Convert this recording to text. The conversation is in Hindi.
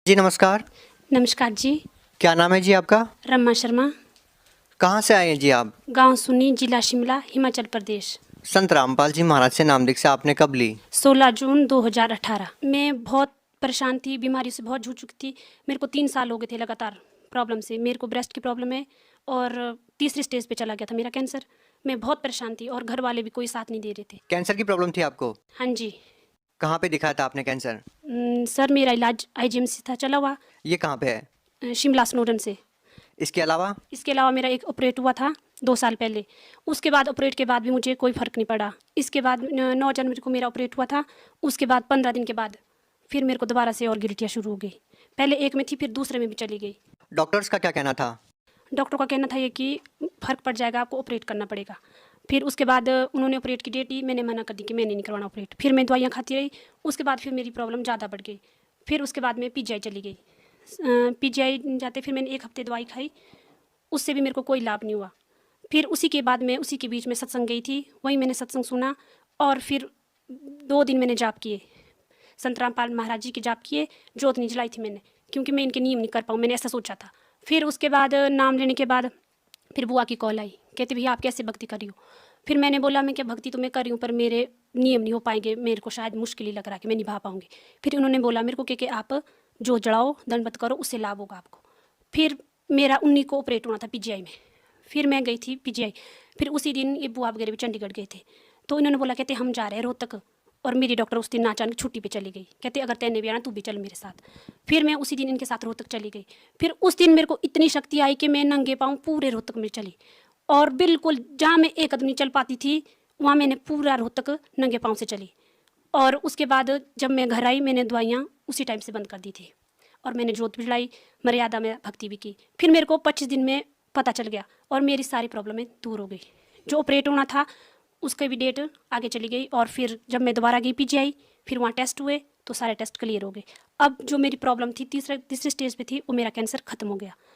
जी नमस्कार। नमस्कार जी। क्या नाम है जी आपका? रमा शर्मा। कहाँ से आए हैं जी आप? गांव सुनी, जिला शिमला, हिमाचल प्रदेश। संत रामपाल जी महाराज से नाम दीक्षा आपने कब ली? 16 जून 2018। मैं बहुत परेशान थी, बीमारी से बहुत जूझ चुकी थी। मेरे को 3 साल हो गए थे लगातार प्रॉब्लम से। मेरे को ब्रेस्ट की प्रॉब्लम है और तीसरी स्टेज पे चला गया था मेरा कैंसर। मैं बहुत परेशान थी और घर वाले भी कोई साथ नहीं दे रहे थे। कैंसर की प्रॉब्लम थी आपको? हाँ जी। कहाँ पे दिखाया था आपने कैंसर? सर मेरा इलाज आईजीएमसी था चला हुआ, ये कहाँ पे है? शिमला स्नोडन से। इसके अलावा? इसके अलावा मेरा एक ऑपरेट हुआ था 2 साल पहले। उसके बाद ऑपरेट के बाद भी मुझे कोई फ़र्क नहीं पड़ा। इसके बाद 9 जनवरी को मेरा ऑपरेट हुआ था। उसके बाद 15 दिन के बाद फिर मेरे को दोबारा से और गिल्टियाँ शुरू हो गई। पहले एक में थी, फिर दूसरे में भी चली गई। डॉक्टर्स का क्या कहना था? डॉक्टर का कहना था ये कि फ़र्क पड़ जाएगा, आपको ऑपरेट करना पड़ेगा। फिर उसके बाद उन्होंने ऑपरेट की डेट दी, मैंने मना कर दी कि मैंने नहीं करवाना ऑपरेट। फिर मैं दवाइयाँ खाती रही। उसके बाद फिर मेरी प्रॉब्लम ज़्यादा बढ़ गई। फिर उसके बाद मैं पीजीआई चली गई। पीजीआई जाते फिर मैंने 1 हफ़्ते दवाई खाई, उससे भी मेरे को कोई लाभ नहीं हुआ। फिर उसी के बाद मैं उसी के बीच में सत्संग गई थी, वहीं मैंने सत्संग सुना और फिर 2 दिन मैंने जाप किए, संत रामपाल महाराज जी के जाप किए। जोत नहीं जलाई थी मैंने, क्योंकि मैं इनके नियम नहीं कर पाऊँ, मैंने ऐसा सोचा था। फिर उसके बाद नाम लेने के बाद फिर बुआ की कॉल आई, कहती भैया आप कैसे भक्ति कर रही हो? फिर मैंने बोला मैं क्या भक्ति तो मैं कर रही हूँ, पर मेरे नियम नहीं हो पाएंगे, मेरे को शायद मुश्किल ही लग रहा है कि मैं निभा पाऊँगी। फिर उन्होंने बोला मेरे को कि आप जो जड़ाओ, दंडवत करो, उससे लाभ होगा आपको। फिर मेरा 19 को ऑपरेट होना था पीजीआई में। फिर मैं गई थी पीजीआई। फिर उसी दिन ये बुआ वगैरह भी चंडीगढ़ गए थे, तो इन्होंने बोला कहते हम जा रहे हैं रोहतक। और मेरी डॉक्टर उस दिन अचानक छुट्टी पे चली गई, कहते अगर तैने भी आना तू भी चल मेरे साथ। फिर मैं उसी दिन इनके साथ रोहतक चली गई। फिर उस दिन मेरे को इतनी शक्ति आई कि मैं नंगे पाँव पूरे रोहतक में चली, और बिल्कुल जहाँ मैं एक कदम नहीं चल पाती थी वहाँ मैंने पूरा रोहतक नंगे पाँव से चली। और उसके बाद जब मैं घर आई मैंने दवाइयाँ उसी टाइम से बंद कर दी थी, और मैंने जोत भी जलाई, मर्यादा में भक्ति भी की। फिर मेरे को 25 दिन में पता चल गया और मेरी सारी प्रॉब्लमें दूर हो गई। जो ऑपरेट होना था उसकी भी डेट आगे चली गई। और फिर जब मैं दोबारा गई पीजीआई, फिर वहाँ टेस्ट हुए तो सारे टेस्ट क्लियर हो गए। अब जो मेरी प्रॉब्लम थी तीसरी स्टेज पे थी, वो मेरा कैंसर ख़त्म हो गया।